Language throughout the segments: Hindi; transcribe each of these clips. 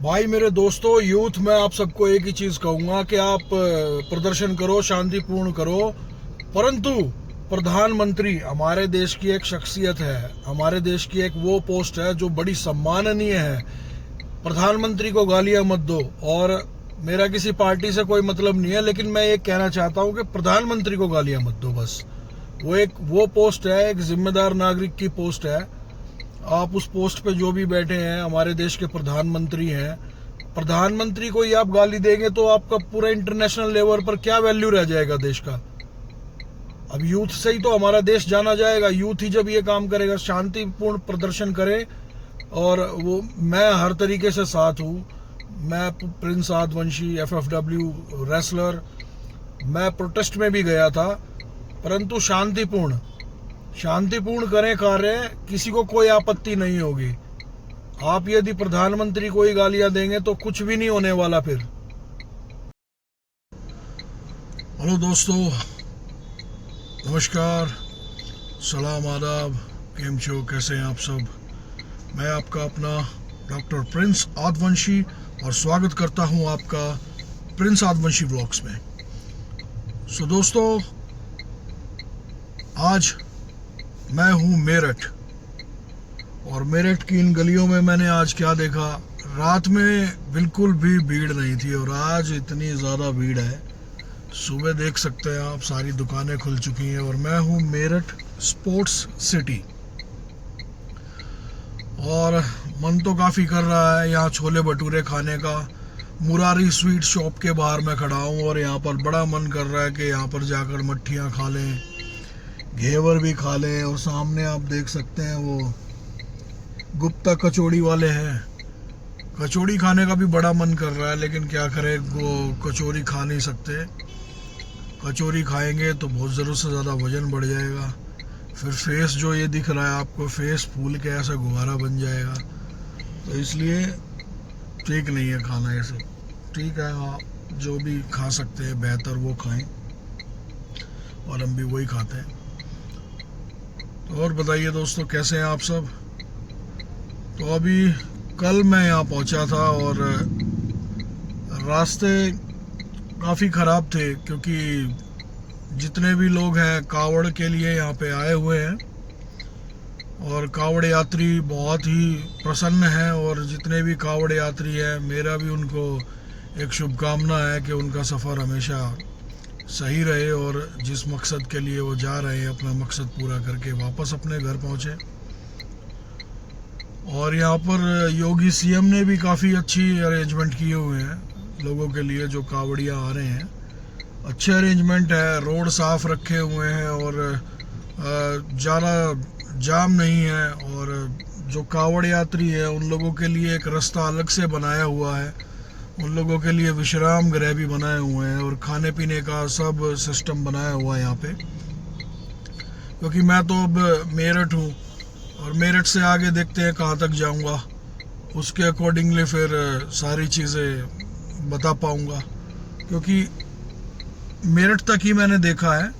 भाई मेरे दोस्तों, यूथ, मैं आप सबको एक ही चीज कहूंगा कि आप प्रदर्शन करो, शांतिपूर्ण करो, परंतु प्रधानमंत्री हमारे देश की एक शख्सियत है, हमारे देश की एक वो पोस्ट है जो बड़ी सम्माननीय है। प्रधानमंत्री को गालियां मत दो। और मेरा किसी पार्टी से कोई मतलब नहीं है, लेकिन मैं ये कहना चाहता हूं कि प्रधानमंत्री को गालियां मत दो। बस वो पोस्ट है, एक जिम्मेदार नागरिक की पोस्ट है। आप उस पोस्ट पे जो भी बैठे हैं हमारे देश के प्रधानमंत्री हैं, प्रधानमंत्री को ही आप गाली देंगे तो आपका पूरा इंटरनेशनल लेवल पर क्या वैल्यू रह जाएगा देश का। अब यूथ से ही तो हमारा देश जाना जाएगा। यूथ ही जब ये काम करेगा, शांतिपूर्ण प्रदर्शन करे। और वो मैं हर तरीके से साथ हूँ। मैं प्रिंस आदवंशी, FFW रेसलर, मैं प्रोटेस्ट में भी गया था, परंतु शांतिपूर्ण करें कार्य, किसी को कोई आपत्ति नहीं होगी। आप यदि प्रधानमंत्री को ही गालियां देंगे तो कुछ भी नहीं होने वाला फिर। हेलो दोस्तों, नमस्कार, सलाम, आदाब, केम छो, कैसे हैं आप सब। मैं आपका अपना डॉक्टर प्रिंस आदवंशी और स्वागत करता हूं आपका प्रिंस आदवंशी व्लॉग्स में। सो दोस्तों, आज मैं हूं मेरठ, और मेरठ की इन गलियों में मैंने आज क्या देखा। रात में बिल्कुल भी भीड़ नहीं थी और आज इतनी ज़्यादा भीड़ है। सुबह देख सकते हैं आप, सारी दुकानें खुल चुकी हैं। और मैं हूं मेरठ स्पोर्ट्स सिटी, और मन तो काफ़ी कर रहा है यहाँ छोले भटूरे खाने का। मुरारी स्वीट शॉप के बाहर मैं खड़ा हूँ और यहाँ पर बड़ा मन कर रहा है कि यहाँ पर जाकर मट्ठियाँ खा लें, घेवर भी खा लें। और सामने आप देख सकते हैं वो गुप्ता कचौड़ी वाले हैं। कचौड़ी खाने का भी बड़ा मन कर रहा है, लेकिन क्या करें, वो कचौड़ी खा नहीं सकते। कचौड़ी खाएंगे तो बहुत ज़रूरत से ज़्यादा वजन बढ़ जाएगा। फिर फेस जो ये दिख रहा है आपको, फेस फूल के ऐसा गुब्बारा बन जाएगा। तो इसलिए ठीक नहीं है खाना ऐसे। ठीक है, आप जो भी खा सकते हैं बेहतर वो खाएं, और हम भी वही खाते हैं। और बताइए दोस्तों, कैसे हैं आप सब। तो अभी कल मैं यहाँ पहुँचा था और रास्ते काफ़ी ख़राब थे, क्योंकि जितने भी लोग हैं कावड़ के लिए यहाँ पे आए हुए हैं, और कावड़ यात्री बहुत ही प्रसन्न हैं। और जितने भी कावड़ यात्री हैं, मेरा भी उनको एक शुभकामना है कि उनका सफ़र हमेशा सही रहे, और जिस मकसद के लिए वो जा रहे हैं अपना मकसद पूरा करके वापस अपने घर पहुँचे। और यहाँ पर योगी CM ने भी काफ़ी अच्छी अरेंजमेंट किए हुए हैं लोगों के लिए जो कावड़िया आ रहे हैं। अच्छे अरेंजमेंट है, रोड साफ रखे हुए हैं और ज़्यादा जाम नहीं है। और जो कावड़ यात्री है उन लोगों के लिए एक रास्ता अलग से बनाया हुआ है। उन लोगों के लिए विश्राम गृह भी बनाए हुए हैं, और खाने पीने का सब सिस्टम बनाया हुआ है यहाँ पे। क्योंकि मैं तो अब मेरठ हूँ, और मेरठ से आगे देखते हैं कहाँ तक जाऊँगा, उसके अकॉर्डिंगली फिर सारी चीज़ें बता पाऊँगा। क्योंकि मेरठ तक ही मैंने देखा है,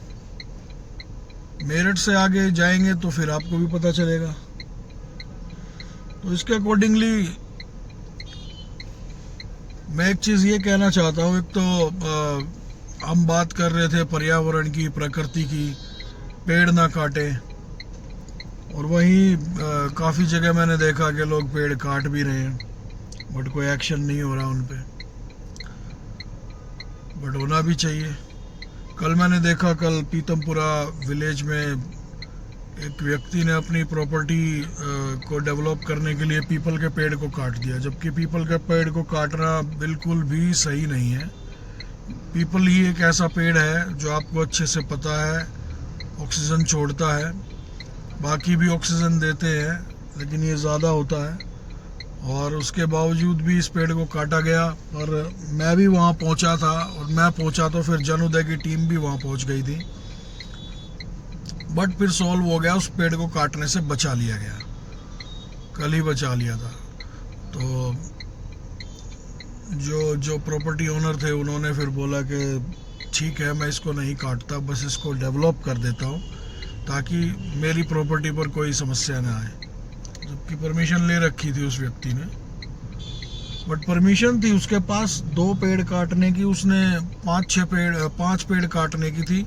मेरठ से आगे जाएंगे तो फिर आपको भी पता चलेगा। तो इसके अकॉर्डिंगली मैं एक चीज़ ये कहना चाहता हूँ। एक तो हम बात कर रहे थे पर्यावरण की, प्रकृति की, पेड़ ना काटें, और वहीं काफ़ी जगह मैंने देखा कि लोग पेड़ काट भी रहे हैं, बट कोई एक्शन नहीं हो रहा उन पे। बट होना भी चाहिए। कल मैंने देखा, कल पीतमपुरा विलेज में एक व्यक्ति ने अपनी प्रॉपर्टी को डेवलप करने के लिए पीपल के पेड़ को काट दिया, जबकि पीपल के पेड़ को काटना बिल्कुल भी सही नहीं है। पीपल ही एक ऐसा पेड़ है जो आपको अच्छे से पता है ऑक्सीजन छोड़ता है, बाकी भी ऑक्सीजन देते हैं, लेकिन ये ज़्यादा होता है। और उसके बावजूद भी इस पेड़ को काटा गया। और मैं भी वहाँ पहुँचा था, और मैं पहुँचा तो फिर जनोदय की टीम भी वहाँ पहुँच गई थी, बट फिर सॉल्व हो गया, उस पेड़ को काटने से बचा लिया गया। कल ही बचा लिया था। तो जो प्रॉपर्टी ओनर थे उन्होंने फिर बोला कि ठीक है, मैं इसको नहीं काटता, बस इसको डेवलप कर देता हूँ ताकि मेरी प्रॉपर्टी पर कोई समस्या ना आए। जबकि परमिशन ले रखी थी उस व्यक्ति ने। बट परमिशन थी उसके पास 2 पेड़ काटने की, उसने 5 पेड़ काटने की थी,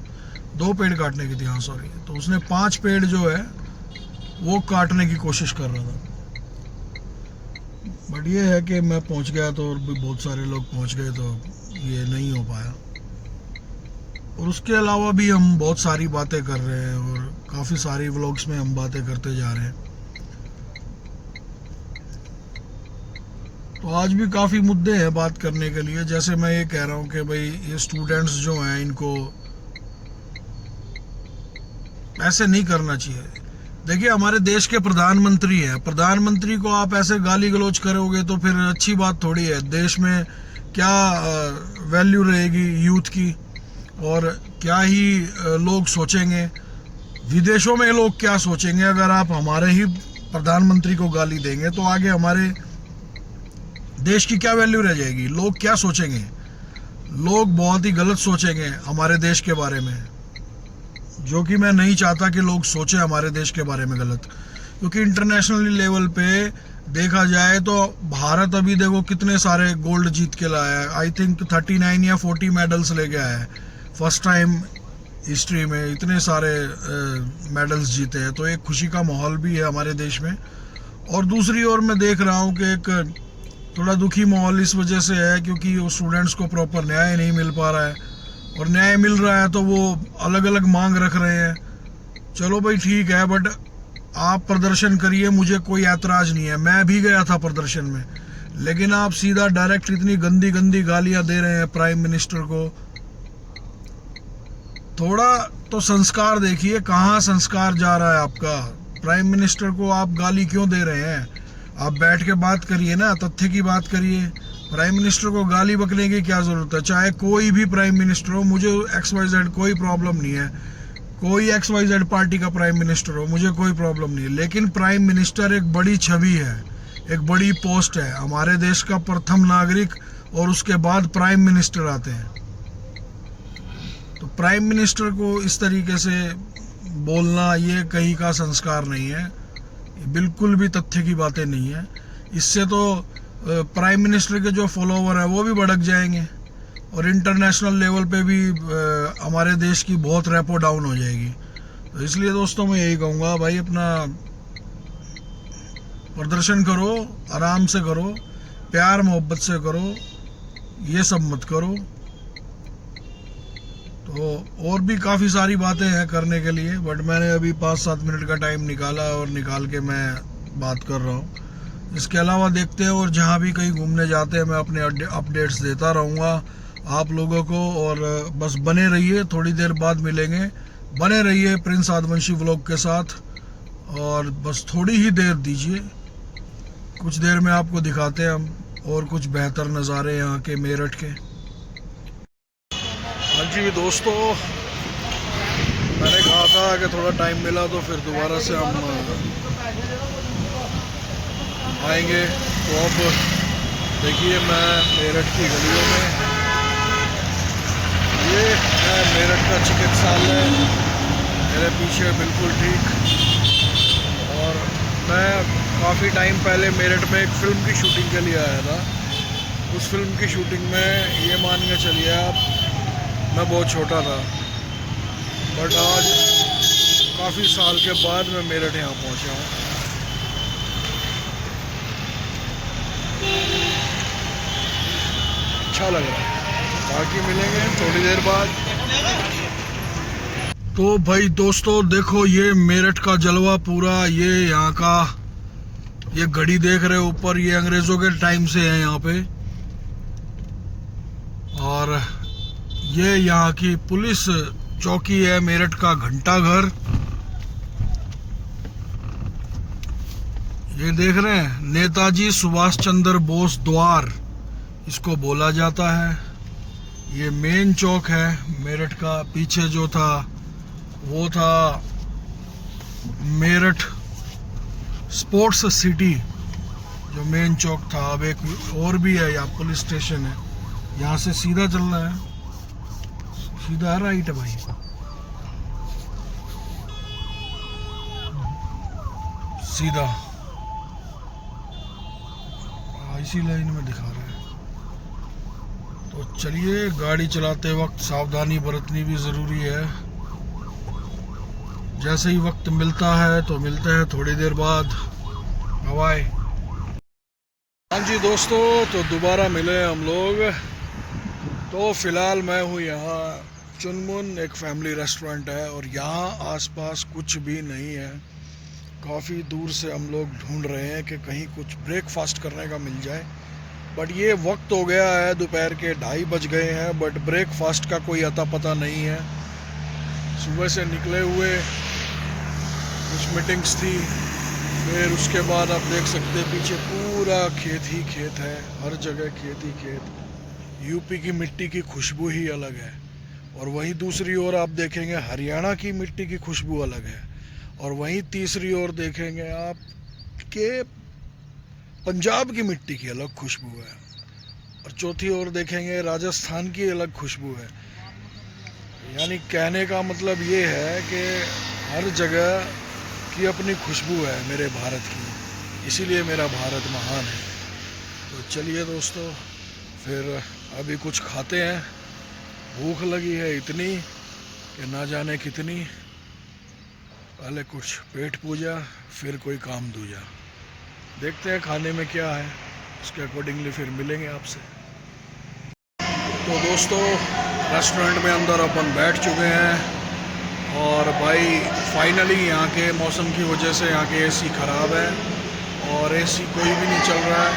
2 पेड़ काटने की थी, हाँ सॉरी। तो उसने 5 पेड़ जो है वो काटने की कोशिश कर रहा था। बट ये है कि मैं पहुंच गया तो और भी बहुत सारे लोग पहुंच गए, तो ये नहीं हो पाया। और उसके अलावा भी हम बहुत सारी बातें कर रहे हैं और काफ़ी सारी व्लॉग्स में हम बातें करते जा रहे हैं। तो आज भी काफ़ी मुद्दे हैं बात करने के लिए। जैसे मैं ये कह रहा हूँ कि भाई ये स्टूडेंट्स जो हैं इनको ऐसे नहीं करना चाहिए। देखिए हमारे देश के प्रधानमंत्री हैं, प्रधानमंत्री को आप ऐसे गाली गलौज करोगे तो फिर अच्छी बात थोड़ी है। देश में क्या वैल्यू रहेगी यूथ की, और क्या ही लोग सोचेंगे, विदेशों में लोग क्या सोचेंगे अगर आप हमारे ही प्रधानमंत्री को गाली देंगे, तो आगे हमारे देश की क्या वैल्यू रह जाएगी। लोग क्या सोचेंगे, लोग बहुत ही गलत सोचेंगे हमारे देश के बारे में, जो कि मैं नहीं चाहता कि लोग सोचें हमारे देश के बारे में गलत। क्योंकि इंटरनेशनल लेवल पे देखा जाए तो भारत अभी देखो कितने सारे गोल्ड जीत के लाया है। आई थिंक 39 या 40 मेडल्स लेके आया है, फर्स्ट टाइम हिस्ट्री में इतने सारे मेडल्स जीते हैं। तो एक खुशी का माहौल भी है हमारे देश में। और दूसरी ओर मैं देख रहा हूँ कि एक थोड़ा दुखी माहौल इस वजह से है क्योंकि वो स्टूडेंट्स को प्रॉपर न्याय नहीं मिल पा रहा है, और न्याय मिल रहा है तो वो अलग अलग मांग रख रहे हैं। चलो भाई ठीक है, बट आप प्रदर्शन करिए, मुझे कोई ऐतराज नहीं है। मैं भी गया था प्रदर्शन में, लेकिन आप सीधा डायरेक्ट इतनी गंदी गंदी गालियां दे रहे हैं प्राइम मिनिस्टर को। थोड़ा तो संस्कार देखिए, कहाँ संस्कार जा रहा है आपका। प्राइम मिनिस्टर को आप गाली क्यों दे रहे हैं? आप बैठ के बात करिए ना, तथ्य की बात करिए। प्राइम मिनिस्टर को गाली बकने की क्या जरूरत है? चाहे कोई भी प्राइम मिनिस्टर हो, मुझे XYZ कोई प्रॉब्लम नहीं है, कोई XYZ पार्टी का प्राइम मिनिस्टर हो, मुझे कोई प्रॉब्लम नहीं है। लेकिन प्राइम मिनिस्टर एक बड़ी छवि है, एक बड़ी पोस्ट है, हमारे देश का प्रथम नागरिक, और उसके बाद प्राइम मिनिस्टर आते हैं। तो प्राइम मिनिस्टर को इस तरीके से बोलना ये कहीं का संस्कार नहीं है, बिल्कुल भी तथ्य की बातें नहीं है। इससे तो प्राइम मिनिस्टर के जो फॉलोवर हैं वो भी भड़क जाएंगे, और इंटरनेशनल लेवल पे भी हमारे देश की बहुत रेपो डाउन हो जाएगी। तो इसलिए दोस्तों मैं यही कहूँगा, भाई अपना प्रदर्शन करो, आराम से करो, प्यार मोहब्बत से करो, ये सब मत करो। तो और भी काफ़ी सारी बातें हैं करने के लिए, बट मैंने अभी 5-7 मिनट का टाइम निकाला और निकाल के मैं बात कर रहा हूँ। इसके अलावा देखते हैं, और जहाँ भी कहीं घूमने जाते हैं मैं अपने अपडेट्स देता रहूँगा आप लोगों को। और बस बने रहिए, थोड़ी देर बाद मिलेंगे। बने रहिए प्रिंस आदिवंशी व्लॉग के साथ, और बस थोड़ी ही देर दीजिए, कुछ देर में आपको दिखाते हैं हम और कुछ बेहतर नज़ारे यहाँ के मेरठ के। हाँ जी दोस्तों, मैंने कहा था कि थोड़ा टाइम मिला तो फिर दोबारा से हम आएंगे। तो अब देखिए मैं मेरठ की गलियों में, ये है मेरठ का चिकित्सालय मेरे पीछे बिल्कुल ठीक। और मैं काफ़ी टाइम पहले मेरठ में एक फ़िल्म की शूटिंग के लिए आया था। उस फिल्म की शूटिंग में ये मान के चलिए आप, मैं बहुत छोटा था, बट आज काफ़ी साल के बाद मैं मेरठ यहाँ पहुँचा हूँ। अच्छा लग रहा है। बाकी मिलेंगे थोड़ी देर बाद। तो भाई दोस्तों देखो, ये मेरठ का जलवा पूरा, ये यहाँ का, ये घड़ी देख रहे हो ऊपर, ये अंग्रेज़ों के टाइम से है यहाँ पे। और ये यहाँ की पुलिस चौकी है, मेरठ का घंटा घर। ये देख रहे हैं, नेताजी सुभाष चंद्र बोस द्वार इसको बोला जाता है। ये मेन चौक है मेरठ का। पीछे जो था वो था मेरठ स्पोर्ट्स सिटी, जो मेन चौक था। अब एक और भी है, यहाँ पुलिस स्टेशन है। यहाँ से सीधा चलना है, सीधा राइट है भाई, सीधा इसी लाइन में दिखा रहा है। तो चलिए, गाड़ी चलाते वक्त सावधानी बरतनी भी ज़रूरी है। जैसे ही वक्त मिलता है तो मिलते हैं थोड़ी देर बाद। बाय। हाँ जी दोस्तों, तो दोबारा मिले हम लोग। तो फ़िलहाल मैं हूँ यहाँ चुनमुन, एक फैमिली रेस्टोरेंट है और यहाँ आसपास कुछ भी नहीं है। काफ़ी दूर से हम लोग ढूंढ रहे हैं कि कहीं कुछ ब्रेकफास्ट करने का मिल जाए, बट ये वक्त हो गया है, दोपहर के 2:30 बज गए हैं, बट ब्रेकफास्ट का कोई अता पता नहीं है। सुबह से निकले हुए, कुछ मीटिंग्स थी, फिर उसके बाद आप देख सकते हैं पीछे पूरा खेत ही खेत है, हर जगह खेत ही खेत। यूपी की मिट्टी की खुशबू ही अलग है, और वहीं दूसरी ओर आप देखेंगे हरियाणा की मिट्टी की खुशबू अलग है, और वहीं तीसरी ओर देखेंगे आप के पंजाब की मिट्टी की अलग खुशबू है, और चौथी ओर देखेंगे राजस्थान की अलग खुशबू है। यानी कहने का मतलब ये है कि हर जगह की अपनी खुशबू है मेरे भारत की, इसीलिए मेरा भारत महान है। तो चलिए दोस्तों, फिर अभी कुछ खाते हैं। भूख लगी है इतनी कि ना जाने कितनी। पहले कुछ पेट पूजा, फिर कोई काम दूजा। देखते हैं खाने में क्या है, उसके अकॉर्डिंगली फिर मिलेंगे आपसे। तो दोस्तों, रेस्टोरेंट में अंदर अपन बैठ चुके हैं, और भाई फाइनली यहाँ के मौसम की वजह से यहाँ के एसी ख़राब है और एसी कोई भी नहीं चल रहा है।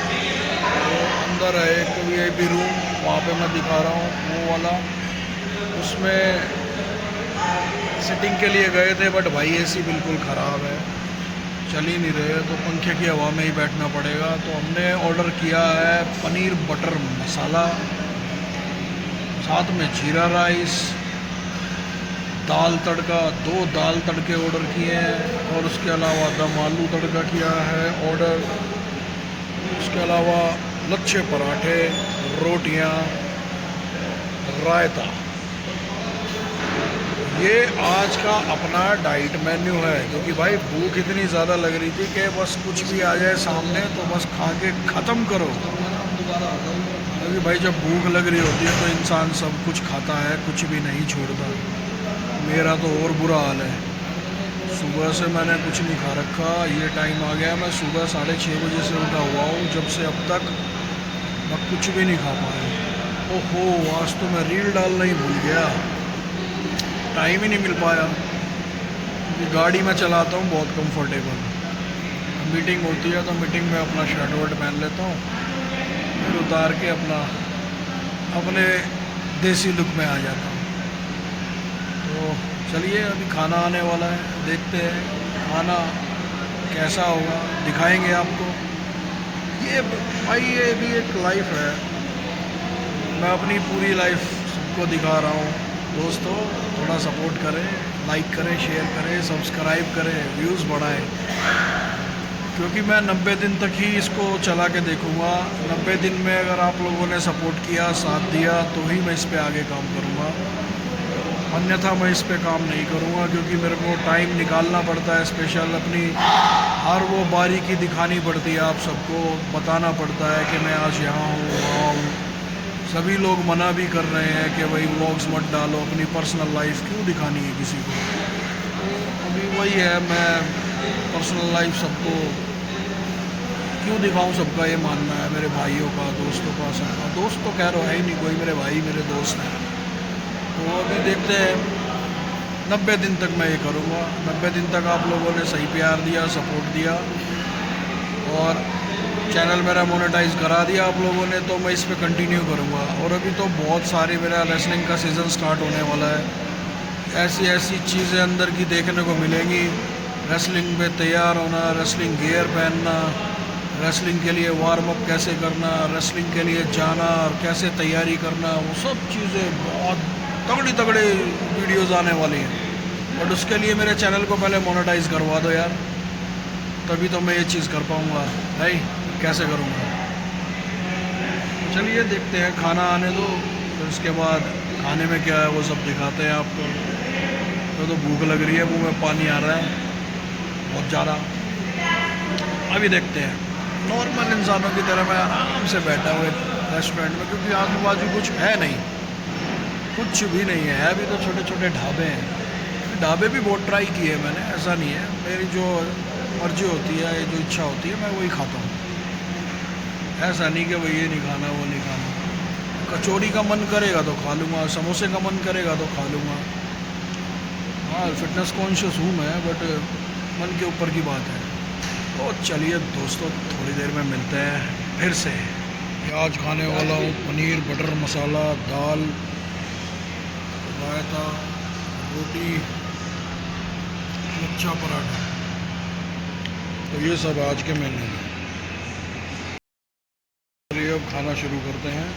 तो अंदर है एक VIP रूम, वहाँ पे मैं दिखा रहा हूँ वो वाला, उसमें सिटिंग के लिए गए थे, बट भाई एसी बिल्कुल ख़राब है, चल ही नहीं रहे, तो पंखे की हवा में ही बैठना पड़ेगा। तो हमने ऑर्डर किया है पनीर बटर मसाला, साथ में जीरा राइस, दाल तड़का, 2 दाल तड़के ऑर्डर किए हैं, और उसके अलावा दम आलू तड़का किया है ऑर्डर। उसके अलावा लच्छे पराठे, रोटियां, रायता। ये आज का अपना डाइट मेन्यू है, क्योंकि भाई भूख इतनी ज़्यादा लग रही थी कि बस कुछ भी आ जाए सामने तो बस खा के ख़त्म करो। क्योंकि भाई जब भूख लग रही होती है तो इंसान सब कुछ खाता है, कुछ भी नहीं छोड़ता। मेरा तो और बुरा हाल है, सुबह से मैंने कुछ नहीं खा रखा। ये टाइम आ गया, मैं सुबह 6:30 बजे से उठा हुआ हूँ, जब से अब तक मैं कुछ भी नहीं खा पाया। ओहो, आज तो मैं रील डालना ही भूल गया, टाइम ही नहीं मिल पाया। गाड़ी में चलाता हूँ बहुत कंफर्टेबल, मीटिंग होती है तो मीटिंग में अपना शर्ट वर्ट पहन लेता हूँ, फिर उतार के अपने देसी लुक में आ जाता हूँ। तो चलिए, अभी खाना आने वाला है, देखते हैं खाना कैसा होगा, दिखाएंगे आपको। ये भाई ये भी एक लाइफ है, मैं अपनी पूरी लाइफ सबको दिखा रहा हूँ। दोस्तों थोड़ा सपोर्ट करें, लाइक करें, शेयर करें, सब्सक्राइब करें, व्यूज़ बढ़ाएं, क्योंकि मैं 90 दिन तक ही इसको चला के देखूँगा। 90 दिन में अगर आप लोगों ने सपोर्ट किया, साथ दिया, तो ही मैं इस पे आगे काम करूँगा, अन्यथा मैं इस पे काम नहीं करूँगा। क्योंकि मेरे को टाइम निकालना पड़ता है, स्पेशल अपनी हर वो बारीकी दिखानी पड़ती है, आप सबको बताना पड़ता है कि मैं आज यहाँ हूँ, वहाँ हूँ। सभी लोग मना भी कर रहे हैं कि भाई व्लॉग्स मत डालो, अपनी पर्सनल लाइफ क्यों दिखानी है किसी को। तो अभी वही है, मैं पर्सनल लाइफ सबको क्यों दिखाऊं, सबका ये मानना है, मेरे भाइयों का, दोस्तों का, सबका। दोस्त तो कह रहा है ही नहीं कोई, मेरे भाई मेरे दोस्त हैं। तो अभी देखते हैं, 90 दिन तक मैं ये करूँगा। 90 दिन तक आप लोगों ने सही प्यार दिया, सपोर्ट दिया, और चैनल मेरा मोनेटाइज करा दिया आप लोगों ने, तो मैं इस पे कंटिन्यू करूँगा। और अभी तो बहुत सारी मेरा रेसलिंग का सीज़न स्टार्ट होने वाला है, ऐसी ऐसी चीज़ें अंदर की देखने को मिलेंगी। रेसलिंग पे तैयार होना, रेसलिंग गियर पहनना, रेसलिंग के लिए वार्म अप कैसे करना, रेसलिंग के लिए जाना और कैसे तैयारी करना, वो सब चीज़ें बहुत तगड़ी तगड़ी वीडियोज़ आने वाली हैं। बट उसके लिए मेरे चैनल को पहले मोनेटाइज करवा दो यार, तभी तो मैं ये चीज़ कर पाऊँगा, भाई कैसे करूँगा। चलिए देखते हैं, खाना आने दो, फिर उसके बाद खाने में क्या है वो सब दिखाते हैं आपको। तो भूख लग रही है, मुंह में पानी आ रहा है बहुत ज़्यादा। अभी देखते हैं। नॉर्मल इंसानों की तरह मैं आराम से बैठा हुआ रेस्टोरेंट में, क्योंकि आजू बाजू कुछ है नहीं, कुछ भी नहीं है। अभी तो छोटे छोटे ढाबे हैं। ढाबे भी बहुत ट्राई किए मैंने, ऐसा नहीं है। मेरी जो मर्जी होती है, जो इच्छा होती है, मैं वही खाता हूँ। ऐसा नहीं कि भाई ये नहीं खाना, वो नहीं खाना। कचौड़ी का मन करेगा तो खा लूँगा, समोसे का मन करेगा तो खा लूँगा। हाँ, फिटनेस कॉन्शियस हूँ मैं, बट मन के ऊपर की बात है। तो चलिए दोस्तों, थोड़ी देर में मिलते हैं फिर से। आज खाने वाला हूँ पनीर बटर मसाला, दाल, रायता, रोटी, लच्छा पराठा। तो ये सब आज के मेन्यू में। चलिए अब खाना शुरू करते हैं।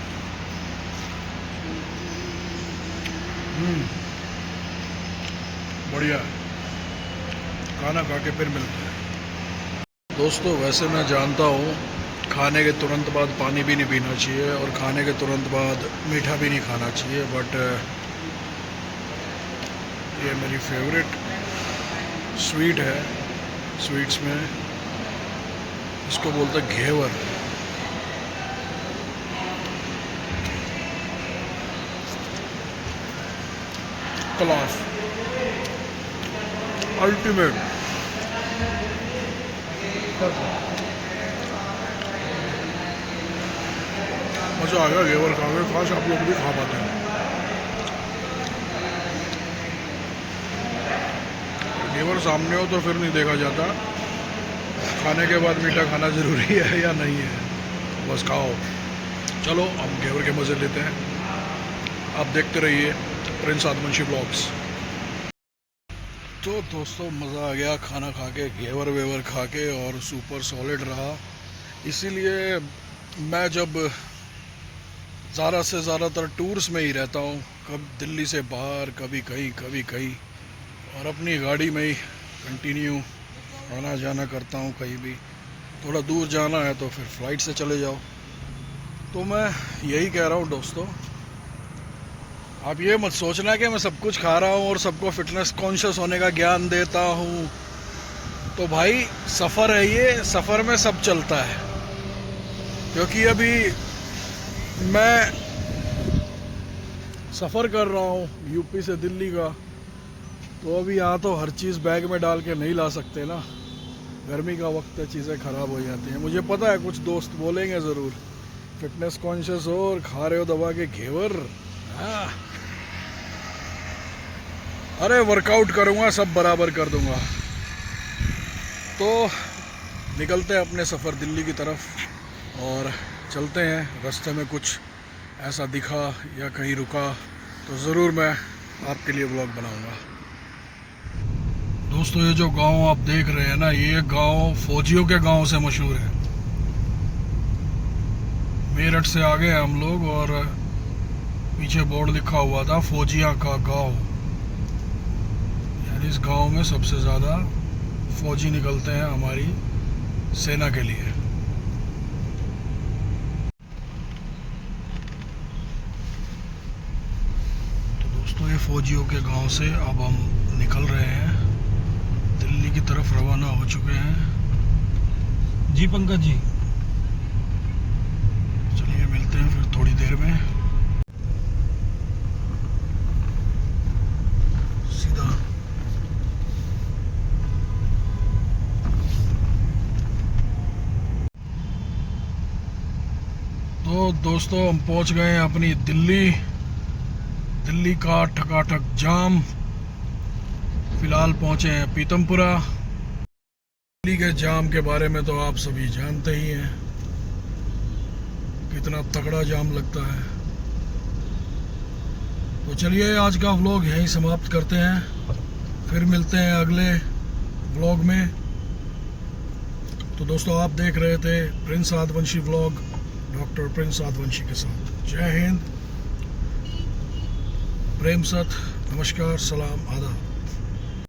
बढ़िया, खाना खा के फिर मिलते हैं। दोस्तों, वैसे मैं जानता हूँ खाने के तुरंत बाद पानी भी नहीं पीना चाहिए और खाने के तुरंत बाद मीठा भी नहीं खाना चाहिए, बट ये मेरी फेवरेट स्वीट है। स्वीट्स में इसको बोलते हैं घेवर। Class, ultimate. मज़ा आ गया घेवर खा के। काश आप लोग भी खा पाते हैं। घेवर सामने हो तो फिर नहीं देखा जाता खाने के बाद मीठा खाना ज़रूरी है या नहीं है, बस खाओ। चलो हम घेवर के मज़े लेते हैं। आप देखते रहिए प्रिंस आदवंशी ब्लॉग्स। तो दोस्तों, मज़ा आ गया खाना खा के, घेवर वेवर खा के, और सुपर सॉलिड रहा। इसीलिए मैं जब ज़्यादा से ज़्यादातर टूर्स में ही रहता हूँ, कब दिल्ली से बाहर, कभी कहीं, और अपनी गाड़ी में ही कंटिन्यू आना जाना करता हूँ। कहीं भी थोड़ा दूर जाना है तो फिर फ्लाइट से चले जाओ। तो मैं यही कह रहा हूँ दोस्तों, आप ये मत सोचना कि मैं सब कुछ खा रहा हूँ और सबको फिटनेस कॉन्शियस होने का ज्ञान देता हूँ। तो भाई सफ़र है ये, सफ़र में सब चलता है। क्योंकि अभी मैं सफ़र कर रहा हूँ यूपी से दिल्ली का, तो अभी यहाँ तो हर चीज़ बैग में डाल के नहीं ला सकते ना। गर्मी का वक्त है, चीज़ें ख़राब हो जाती हैं। मुझे पता है कुछ दोस्त बोलेंगे ज़रूर, फिटनेस कॉन्शियस हो और खा रहे हो दबा के घेवर। हाँ, अरे वर्कआउट करूँगा, सब बराबर कर दूँगा। तो निकलते हैं अपने सफ़र दिल्ली की तरफ और चलते हैं। रास्ते में कुछ ऐसा दिखा या कहीं रुका तो ज़रूर मैं आपके लिए व्लॉग बनाऊँगा। दोस्तों, ये जो गांव आप देख रहे हैं ना, ये गांव फौजियों के गांव से मशहूर है। मेरठ से आ गए हम लोग और पीछे बोर्ड लिखा हुआ था फौजिया का गांव। यानी इस गांव में सबसे ज़्यादा फौजी निकलते हैं हमारी सेना के लिए। तो दोस्तों, ये फौजियों के गांव से अब हम निकल रहे हैं, दिल्ली की तरफ रवाना हो चुके हैं। जी पंकज जी, चलिए मिलते हैं फिर थोड़ी देर में। सीधा तो दोस्तों, हम पहुंच गए हैं अपनी दिल्ली का ठकाठक जाम। फिलहाल पहुंचे हैं पीतमपुरा। दिल्ली के जाम के बारे में तो आप सभी जानते ही हैं, कितना तगड़ा जाम लगता है। तो चलिए आज का व्लॉग यहीं समाप्त करते हैं, फिर मिलते हैं अगले व्लॉग में। तो दोस्तों, आप देख रहे थे प्रिंस आदवंशी व्लॉग, डॉक्टर प्रिंस आदवंशी के साथ। जय हिंद, प्रेम सत, नमस्कार, सलाम, आदाब।